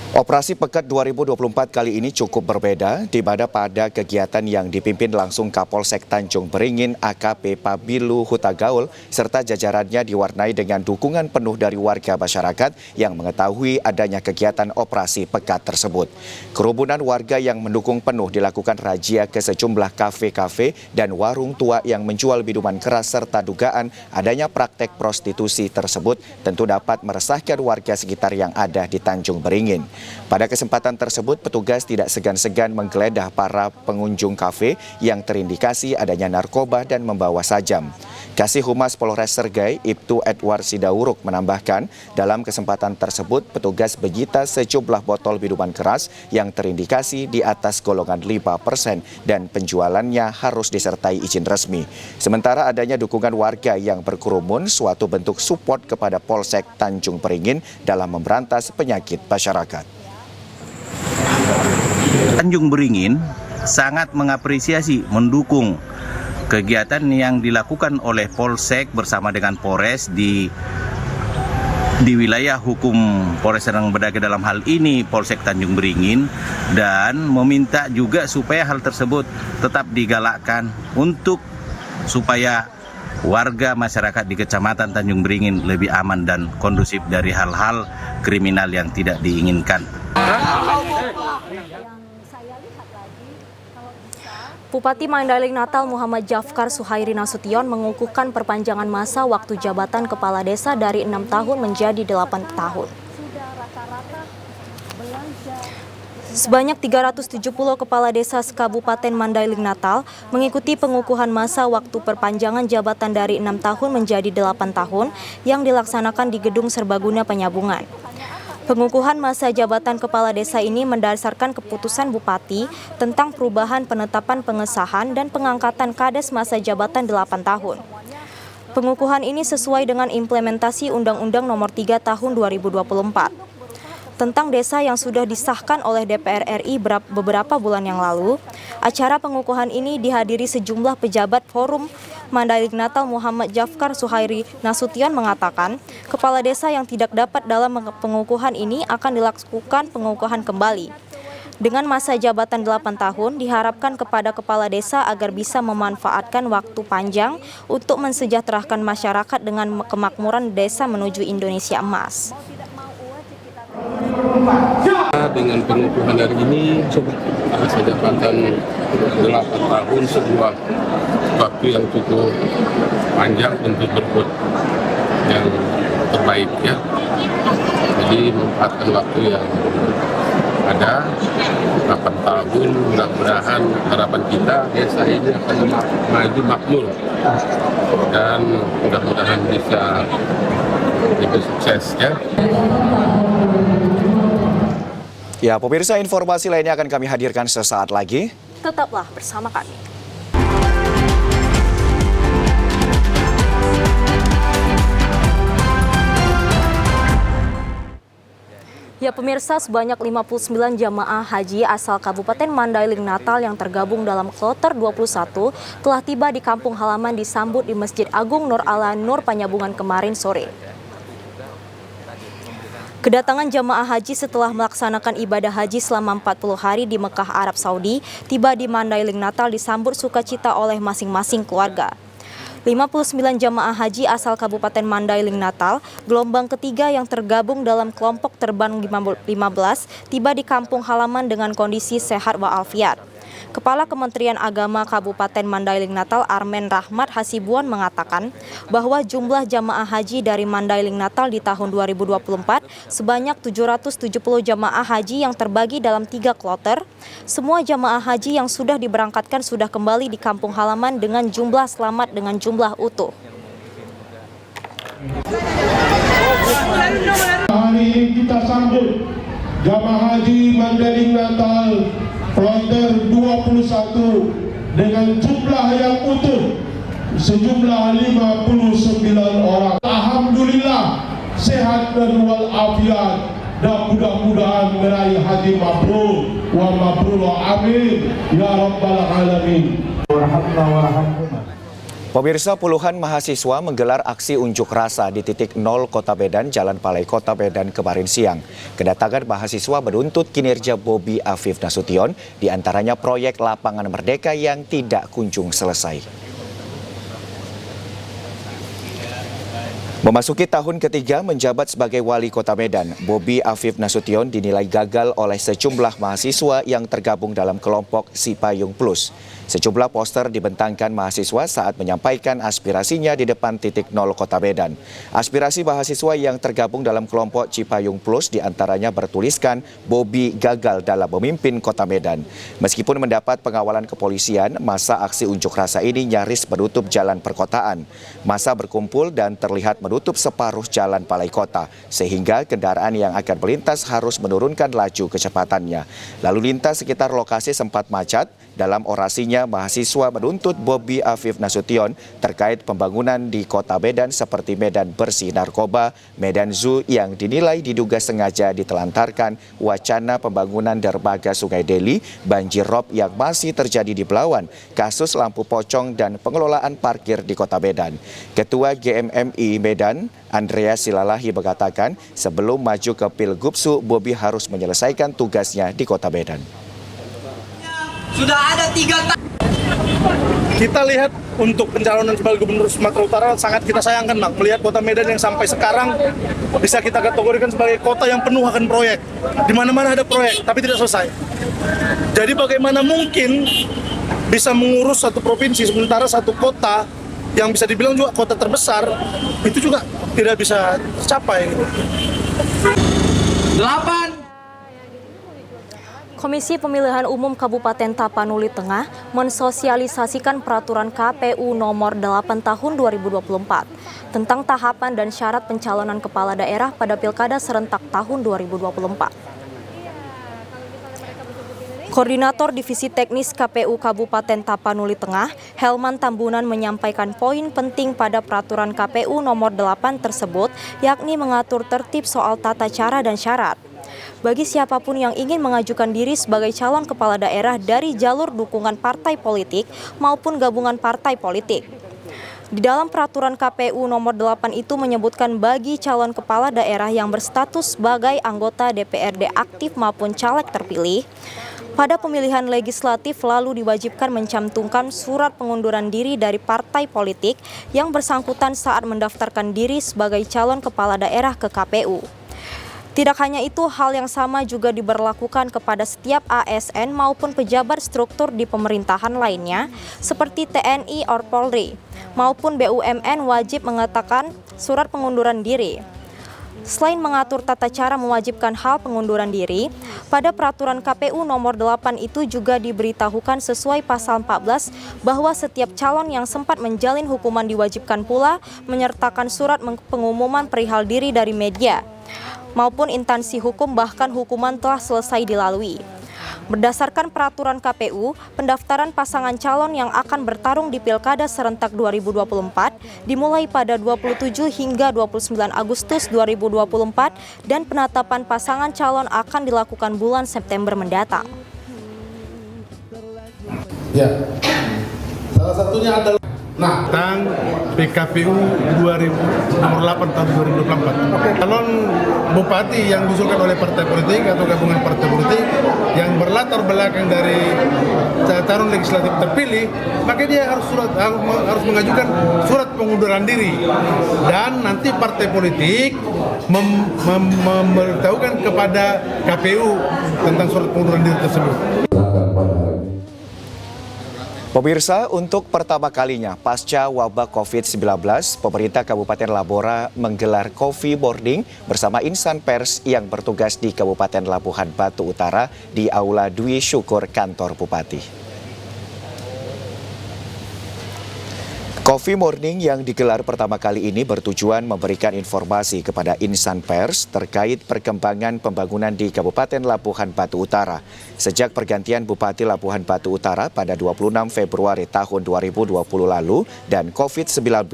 Operasi Pekat 2024 kali ini cukup berbeda, di mana pada kegiatan yang dipimpin langsung Kapolsek Tanjung Beringin AKP Pabilu Hutagaul serta jajarannya diwarnai dengan dukungan penuh dari warga masyarakat yang mengetahui adanya kegiatan operasi Pekat tersebut. Kerumunan warga yang mendukung penuh dilakukan razia ke sejumlah kafe-kafe dan warung tua yang menjual minuman keras serta dugaan adanya praktek prostitusi tersebut tentu dapat meresahkan warga sekitar yang ada di Tanjung Beringin. Pada kesempatan tersebut, petugas tidak segan-segan menggeledah para pengunjung kafe yang terindikasi adanya narkoba dan membawa sajam. Kasih Humas Polres Sergai, Ibtu Edward Sidauruk menambahkan, dalam kesempatan tersebut petugas menyita sejumlah botol minuman keras yang terindikasi di atas golongan 5% dan penjualannya harus disertai izin resmi. Sementara adanya dukungan warga yang berkerumun suatu bentuk support kepada Polsek Tanjung Beringin dalam memberantas penyakit masyarakat. Tanjung Beringin sangat mengapresiasi, mendukung kegiatan yang dilakukan oleh Polsek bersama dengan Polres di wilayah hukum Polres Serdang Bedagai dalam hal ini Polsek Tanjung Beringin, dan meminta juga supaya hal tersebut tetap digalakkan untuk supaya warga masyarakat di Kecamatan Tanjung Beringin lebih aman dan kondusif dari hal-hal kriminal yang tidak diinginkan. Bupati Mandailing Natal Muhammad Jafkar Suhairi Nasution mengukuhkan perpanjangan masa waktu jabatan kepala desa dari 6 tahun menjadi 8 tahun. Sebanyak 370 kepala desa se-Kabupaten Mandailing Natal mengikuti pengukuhan masa waktu perpanjangan jabatan dari 6 tahun menjadi 8 tahun yang dilaksanakan di Gedung Serbaguna Penyambungan. Pengukuhan masa jabatan kepala desa ini mendasarkan keputusan Bupati tentang perubahan penetapan pengesahan dan pengangkatan kades masa jabatan 8 tahun. Pengukuhan ini sesuai dengan implementasi Undang-Undang Nomor 3 Tahun 2024 tentang desa yang sudah disahkan oleh DPR RI beberapa bulan yang lalu. Acara pengukuhan ini dihadiri sejumlah pejabat Forum Mandailing Natal Muhammad Jafkar Suhairi Nasution mengatakan, kepala desa yang tidak dapat dalam pengukuhan ini akan dilakukan pengukuhan kembali. Dengan masa jabatan 8 tahun, diharapkan kepada kepala desa agar bisa memanfaatkan waktu panjang untuk mensejahterakan masyarakat dengan kemakmuran desa menuju Indonesia Emas. Dengan pengukuhan hari ini, masa jabatan 8 tahun sebuah waktu yang cukup panjang untuk berbuat yang terbaik, ya. Jadi memanfaatkan waktu yang ada 8 tahun, mudah-mudahan harapan kita desa ini akan maju makmur dan mudah-mudahan bisa lebih sukses, ya. Ya, pemirsa, informasi lainnya akan kami hadirkan sesaat lagi. Tetaplah bersama kami. Ya pemirsa, sebanyak 59 jamaah haji asal Kabupaten Mandailing Natal yang tergabung dalam Kloter 21 telah tiba di kampung halaman disambut di Masjid Agung Nur Ala Nur Penyambungan kemarin sore. Kedatangan jamaah haji setelah melaksanakan ibadah haji selama 40 hari di Mekah, Arab Saudi, tiba di Mandailing Natal disambut sukacita oleh masing-masing keluarga. 59 jamaah haji asal Kabupaten Mandailing Natal, gelombang ketiga yang tergabung dalam kelompok terbang 15, tiba di kampung halaman dengan kondisi sehat walafiat. Kepala Kementerian Agama Kabupaten Mandailing Natal Armen Rahmat Hasibuan mengatakan bahwa jumlah jamaah haji dari Mandailing Natal di tahun 2024 sebanyak 770 jamaah haji yang terbagi dalam 3 kloter. Semua jamaah haji yang sudah diberangkatkan sudah kembali di kampung halaman dengan jumlah selamat dengan jumlah utuh. Hari ini kita sambut jamaah haji Mandailing Natal kloter 21 dengan jumlah yang utuh sejumlah 59 orang. Alhamdulillah sehat dan walafiat dan mudah-mudahan meraih haji mabrur wa mabrur amin ya rabbal alamin. Pemirsa, puluhan mahasiswa menggelar aksi unjuk rasa di titik 0 Kota Medan, Jalan Palai Kota Medan kemarin siang. Kedatangan mahasiswa menuntut kinerja Bobi Afif Nasution, diantaranya proyek Lapangan Merdeka yang tidak kunjung selesai. Memasuki tahun ketiga menjabat sebagai wali kota Medan, Bobi Afif Nasution dinilai gagal oleh sejumlah mahasiswa yang tergabung dalam kelompok Cipayung Plus. Sejumlah poster dibentangkan mahasiswa saat menyampaikan aspirasinya di depan titik 0 Kota Medan. Aspirasi mahasiswa yang tergabung dalam kelompok Cipayung Plus diantaranya bertuliskan Bobi gagal dalam memimpin Kota Medan. Meskipun mendapat pengawalan kepolisian, masa aksi unjuk rasa ini nyaris menutup jalan perkotaan. Masa berkumpul dan terlihat menutup separuh jalan Palai Kota, sehingga kendaraan yang akan melintas harus menurunkan laju kecepatannya. Lalu lintas sekitar lokasi sempat macet. Dalam orasinya, mahasiswa menuntut Bobi Afif Nasution terkait pembangunan di Kota Medan seperti Medan Bersih Narkoba, Medan Zoo yang dinilai diduga sengaja ditelantarkan, wacana pembangunan dermaga Sungai Deli, banjir rob yang masih terjadi di Belawan, kasus lampu pocong dan pengelolaan parkir di Kota Medan. Ketua GMMI Medan, Andreas Silalahi mengatakan sebelum maju ke Pilgubsu, Bobi harus menyelesaikan tugasnya di Kota Medan. Sudah ada 3 Kita lihat untuk pencalonan sebagai Gubernur Sumatera Utara sangat kita sayangkan, Bang, melihat Kota Medan yang sampai sekarang bisa kita kategorikan sebagai kota yang penuh akan proyek. Di mana-mana ada proyek, tapi tidak selesai. Jadi bagaimana mungkin bisa mengurus satu provinsi sementara satu kota yang bisa dibilang juga kota terbesar itu juga tidak bisa tercapai. 8. Komisi Pemilihan Umum Kabupaten Tapanuli Tengah mensosialisasikan peraturan KPU nomor 8 tahun 2024 tentang tahapan dan syarat pencalonan kepala daerah pada Pilkada serentak tahun 2024. Koordinator Divisi Teknis KPU Kabupaten Tapanuli Tengah, Helman Tambunan menyampaikan poin penting pada peraturan KPU nomor 8 tersebut, yakni mengatur tertib soal tata cara dan syarat. Bagi siapapun yang ingin mengajukan diri sebagai calon kepala daerah dari jalur dukungan partai politik maupun gabungan partai politik. Di dalam peraturan KPU nomor 8 itu menyebutkan bagi calon kepala daerah yang berstatus sebagai anggota DPRD aktif maupun caleg terpilih, pada pemilihan legislatif lalu diwajibkan mencantumkan surat pengunduran diri dari partai politik yang bersangkutan saat mendaftarkan diri sebagai calon kepala daerah ke KPU. Tidak hanya itu, hal yang sama juga diberlakukan kepada setiap ASN maupun pejabat struktur di pemerintahan lainnya seperti TNI or Polri maupun BUMN wajib mengatakan surat pengunduran diri. Selain mengatur tata cara mewajibkan hal pengunduran diri, pada peraturan KPU nomor 8 itu juga diberitahukan sesuai pasal 14 bahwa setiap calon yang sempat menjalin hukuman diwajibkan pula menyertakan surat pengumuman perihal diri dari media maupun instansi hukum bahkan hukuman telah selesai dilalui. Berdasarkan peraturan KPU, pendaftaran pasangan calon yang akan bertarung di Pilkada serentak 2024 dimulai pada 27 hingga 29 Agustus 2024 dan penetapan pasangan calon akan dilakukan bulan September mendatang. Ya, salah satunya adalah tentang PKPU 2000 nomor 8 tahun 2024. Calon bupati yang diusulkan oleh partai politik atau gabungan partai politik yang berlatar belakang dari calon legislatif terpilih, maka dia harus mengajukan surat pengunduran diri, dan nanti partai politik memberitahukan kepada KPU tentang surat pengunduran diri tersebut. Pemirsa, untuk pertama kalinya pasca wabah COVID-19, pemerintah Kabupaten Labora menggelar coffee boarding bersama insan pers yang bertugas di Kabupaten Labuhan Batu Utara di Aula Dwi Syukur kantor Bupati. Coffee Morning yang digelar pertama kali ini bertujuan memberikan informasi kepada insan pers terkait perkembangan pembangunan di Kabupaten Labuhan Batu Utara. Sejak pergantian Bupati Labuhan Batu Utara pada 26 Februari tahun 2020 lalu dan COVID-19,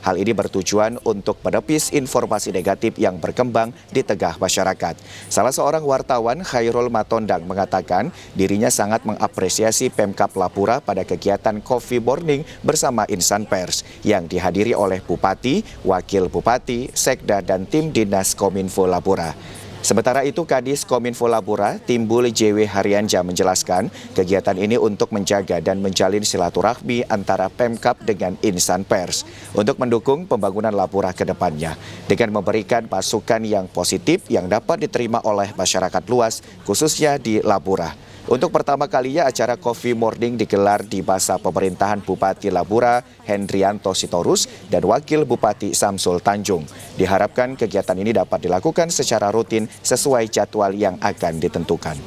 hal ini bertujuan untuk menepis informasi negatif yang berkembang di tengah masyarakat. Salah seorang wartawan, Khairul Matondang, mengatakan dirinya sangat mengapresiasi Pemkab Lapura pada kegiatan Coffee Morning bersama insan pers yang dihadiri oleh Bupati, Wakil Bupati, Sekda, dan tim Dinas Kominfo Lapura. Sementara itu, Kadis Kominfo Lapura, Timbul JW Haryanja, menjelaskan kegiatan ini untuk menjaga dan menjalin silaturahmi antara Pemkab dengan insan pers untuk mendukung pembangunan Lapura ke depannya dengan memberikan masukan yang positif yang dapat diterima oleh masyarakat luas, khususnya di Lapura. Untuk pertama kalinya acara Coffee Morning digelar di masa pemerintahan Bupati Labura Hendrianto Sitorus dan Wakil Bupati Samsul Tanjung. Diharapkan kegiatan ini dapat dilakukan secara rutin sesuai jadwal yang akan ditentukan.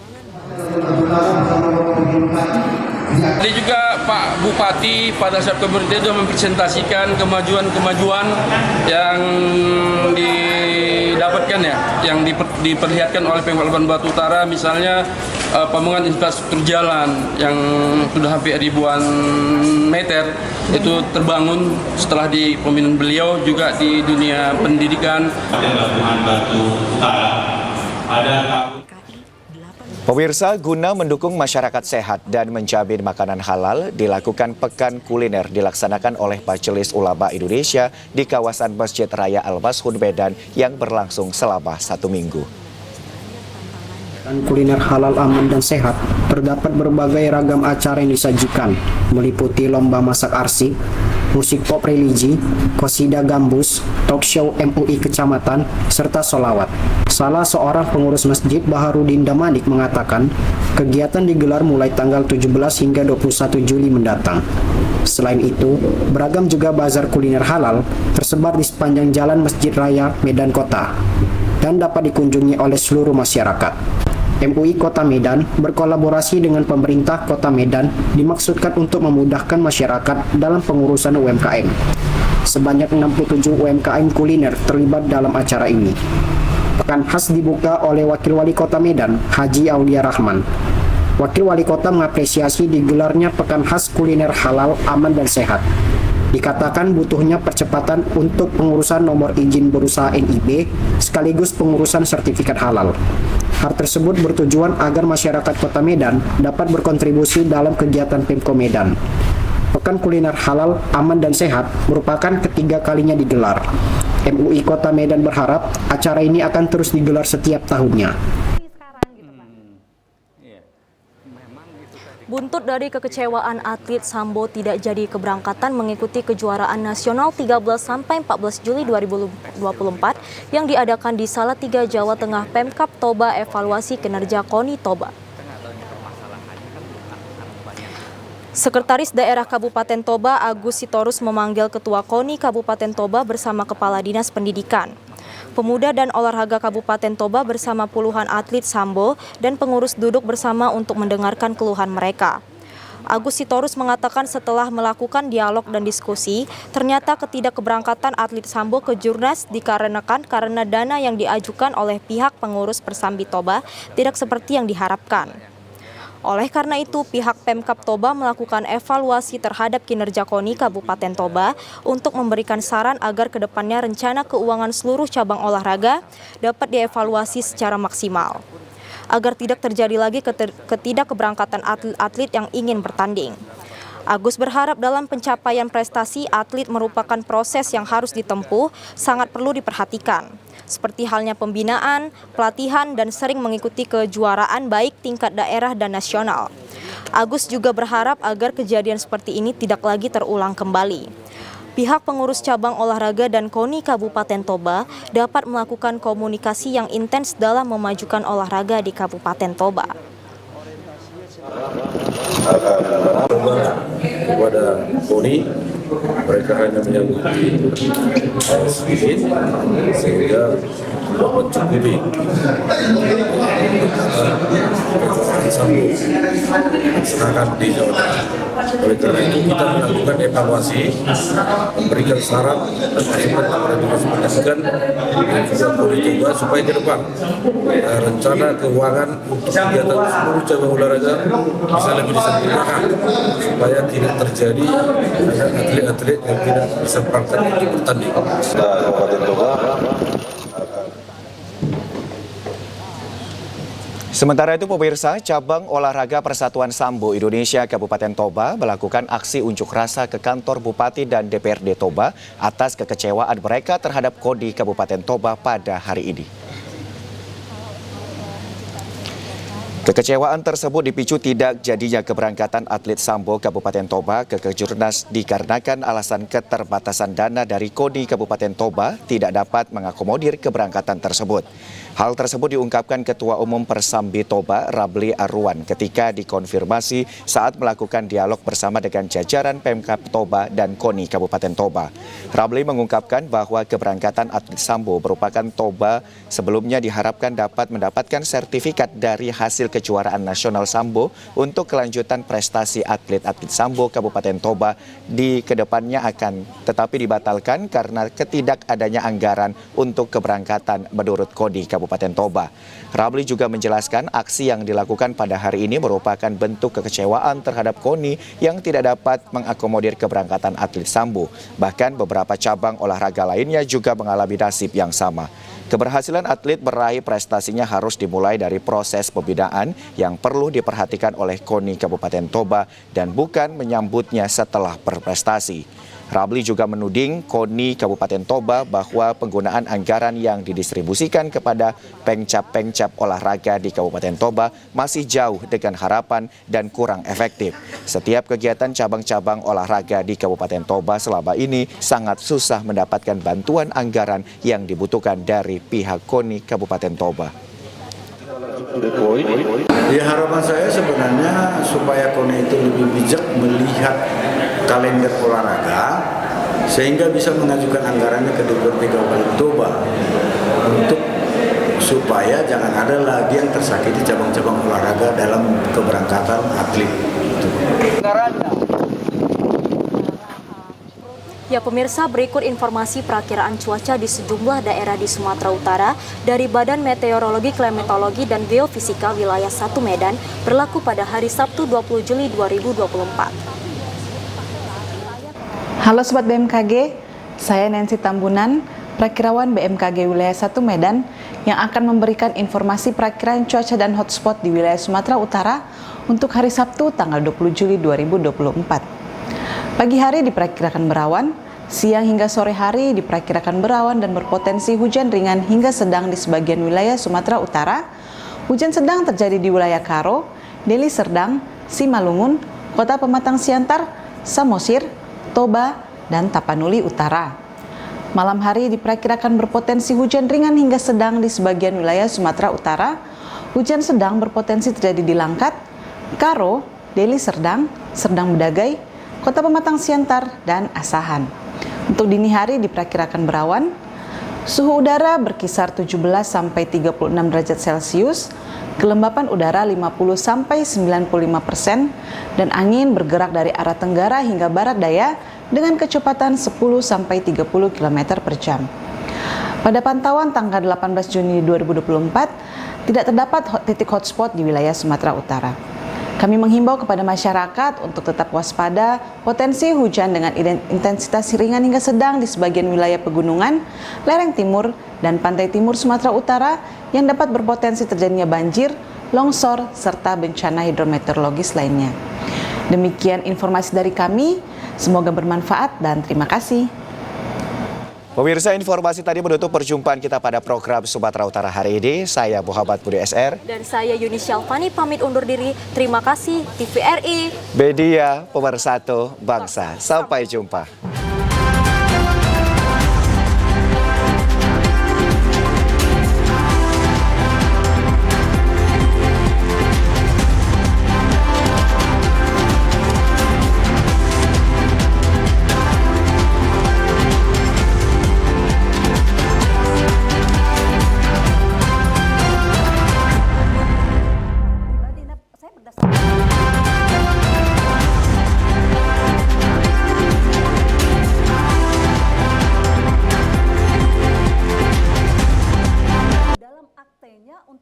Tadi juga Pak Bupati pada saat pemerintah sudah mempresentasikan kemajuan-kemajuan yang didapatkan yang diperlihatkan oleh Pemkab Labuhan Batu Utara, misalnya pembangunan infrastruktur jalan yang sudah hampir ribuan meter itu terbangun setelah di pemimpinan beliau, juga di dunia pendidikan. Pemirsa, guna mendukung masyarakat sehat dan menjamin makanan halal, dilakukan Pekan Kuliner dilaksanakan oleh Majelis Ulama Indonesia di kawasan Masjid Raya Al-Mashhun Medan yang berlangsung selama 1 minggu. Kuliner halal, aman, dan sehat, terdapat berbagai ragam acara yang disajikan, meliputi lomba masak arsik, musik pop religi, qosidah gambus, talk show MUI kecamatan, serta sholawat. Salah seorang pengurus masjid, Baharudin Damanik, mengatakan kegiatan digelar mulai tanggal 17 hingga 21 Juli mendatang. Selain itu, beragam juga bazar kuliner halal tersebar di sepanjang jalan Masjid Raya Medan Kota dan dapat dikunjungi oleh seluruh masyarakat. MUI Kota Medan berkolaborasi dengan pemerintah Kota Medan dimaksudkan untuk memudahkan masyarakat dalam pengurusan UMKM. Sebanyak 67 UMKM kuliner terlibat dalam acara ini. Pekan khas dibuka oleh Wakil Wali Kota Medan, Haji Aulia Rahman. Wakil Wali Kota mengapresiasi digelarnya pekan khas kuliner halal, aman, dan sehat. Dikatakan butuhnya percepatan untuk pengurusan nomor izin berusaha NIB sekaligus pengurusan sertifikat halal. Hal tersebut bertujuan agar masyarakat Kota Medan dapat berkontribusi dalam kegiatan Pemko Medan. Pekan Kuliner Halal, Aman, dan Sehat merupakan ketiga kalinya digelar. MUI Kota Medan berharap acara ini akan terus digelar setiap tahunnya. Buntut dari kekecewaan atlet sambo tidak jadi keberangkatan mengikuti kejuaraan nasional 13-14 Juli 2024 yang diadakan di Salatiga, Jawa Tengah. Pemkab Toba evaluasi kinerja KONI Toba. Sekretaris Daerah Kabupaten Toba Agus Sitorus memanggil Ketua KONI Kabupaten Toba bersama Kepala Dinas Pendidikan, Pemuda dan Olahraga Kabupaten Toba bersama puluhan atlet sambo dan pengurus duduk bersama untuk mendengarkan keluhan mereka. Agus Sitorus mengatakan setelah melakukan dialog dan diskusi, ternyata ketidakkeberangkatan atlet sambo ke Jurnas dikarenakan karena dana yang diajukan oleh pihak pengurus Persambi Toba tidak seperti yang diharapkan. Oleh karena itu, pihak Pemkab Toba melakukan evaluasi terhadap kinerja KONI Kabupaten Toba untuk memberikan saran agar kedepannya rencana keuangan seluruh cabang olahraga dapat dievaluasi secara maksimal, agar tidak terjadi lagi ketidakkeberangkatan atlet-atlet yang ingin bertanding. Agus berharap dalam pencapaian prestasi atlet merupakan proses yang harus ditempuh, sangat perlu diperhatikan. Seperti halnya pembinaan, pelatihan, dan sering mengikuti kejuaraan baik tingkat daerah dan nasional. Agus juga berharap agar kejadian seperti ini tidak lagi terulang kembali. Pihak pengurus cabang olahraga dan KONI Kabupaten Toba dapat melakukan komunikasi yang intens dalam memajukan olahraga di Kabupaten Toba. Kepada KONI, mereka hanya menyanggupi sedikit sehingga tidak mencukupi sedangkan di Jawa Tengah. Oleh karena itu kita melakukan evaluasi, memberikan saran dan masukan kepada dinas pendidikan dan juga KONI juga supaya ke depan rencana keuangan untuk kegiatan seluruh cabang olahraga bisa lebih disempurnakan supaya tidak terjadi atlet-atlet yang tidak bisa berangkat untuk bertanding. Sementara itu pemirsa, cabang olahraga Persatuan Sambo Indonesia Kabupaten Toba melakukan aksi unjuk rasa ke kantor Bupati dan DPRD Toba atas kekecewaan mereka terhadap KONI Kabupaten Toba pada hari ini. Kekecewaan tersebut dipicu tidak jadinya keberangkatan atlet Sambo Kabupaten Toba ke Kejurnas dikarenakan alasan keterbatasan dana dari KONI Kabupaten Toba tidak dapat mengakomodir keberangkatan tersebut. Hal tersebut diungkapkan Ketua Umum Persambi Toba, Rabli Arwan, ketika dikonfirmasi saat melakukan dialog bersama dengan jajaran Pemkab Toba dan KONI Kabupaten Toba. Rabli mengungkapkan bahwa keberangkatan atlet Sambo merupakan Toba sebelumnya diharapkan dapat mendapatkan sertifikat dari hasil kejuaraan nasional Sambo untuk kelanjutan prestasi atlet-atlet Sambo Kabupaten Toba di kedepannya akan tetapi dibatalkan karena ketidakadanya anggaran untuk keberangkatan menurut KONI Kabupaten Toba. Rabli juga menjelaskan aksi yang dilakukan pada hari ini merupakan bentuk kekecewaan terhadap KONI yang tidak dapat mengakomodir keberangkatan atlet Sambo. Bahkan beberapa cabang olahraga lainnya juga mengalami nasib yang sama. Keberhasilan atlet meraih prestasinya harus dimulai dari proses pembinaan yang perlu diperhatikan oleh KONI Kabupaten Toba dan bukan menyambutnya setelah berprestasi. Rabli juga menuding KONI Kabupaten Toba bahwa penggunaan anggaran yang didistribusikan kepada pengcap-pengcap olahraga di Kabupaten Toba masih jauh dengan harapan dan kurang efektif. Setiap kegiatan cabang-cabang olahraga di Kabupaten Toba selama ini sangat susah mendapatkan bantuan anggaran yang dibutuhkan dari pihak KONI Kabupaten Toba. Ya, harapan saya sebenarnya supaya KONI itu lebih bijak melihat kalender olahraga sehingga bisa mengajukan anggarannya ke DPRD Kabupaten Toba untuk supaya jangan ada lagi yang tersakiti cabang-cabang olahraga dalam keberangkatan atlet. Ya pemirsa, berikut informasi perakiraan cuaca di sejumlah daerah di Sumatera Utara dari Badan Meteorologi, Klimatologi, dan Geofisika Wilayah 1 Medan berlaku pada hari Sabtu 20 Juli 2024. Halo Sobat BMKG, saya Nancy Tambunan, Prakirawan BMKG Wilayah 1 Medan yang akan memberikan informasi perakiraan cuaca dan hotspot di wilayah Sumatera Utara untuk hari Sabtu tanggal 20 Juli 2024. Pagi hari diperkirakan berawan, siang hingga sore hari diperkirakan berawan dan berpotensi hujan ringan hingga sedang di sebagian wilayah Sumatera Utara. Hujan sedang terjadi di wilayah Karo, Deli Serdang, Simalungun, Kota Pematang Siantar, Samosir, Toba, dan Tapanuli Utara. Malam hari diperkirakan berpotensi hujan ringan hingga sedang di sebagian wilayah Sumatera Utara. Hujan sedang berpotensi terjadi di Langkat, Karo, Deli Serdang, Serdang Bedagai, Kota Pematang Siantar, dan Asahan. Untuk dini hari diperkirakan berawan, suhu udara berkisar 17-36 derajat Celcius, kelembapan udara 50-95%, dan angin bergerak dari arah tenggara hingga barat daya dengan kecepatan 10-30 km per jam. Pada pantauan tanggal 18 Juni 2024, tidak terdapat titik hotspot di wilayah Sumatera Utara. Kami menghimbau kepada masyarakat untuk tetap waspada potensi hujan dengan intensitas ringan hingga sedang di sebagian wilayah pegunungan, lereng timur, dan pantai timur Sumatera Utara yang dapat berpotensi terjadinya banjir, longsor, serta bencana hidrometeorologis lainnya. Demikian informasi dari kami, semoga bermanfaat dan terima kasih. Pemirsa, informasi tadi menutup perjumpaan kita pada program Sumatera Utara hari ini. Saya Muhammad Budi SR. Dan saya Yuni Syalfani pamit undur diri. Terima kasih TVRI. Media Pemersatu Bangsa. Sampai jumpa.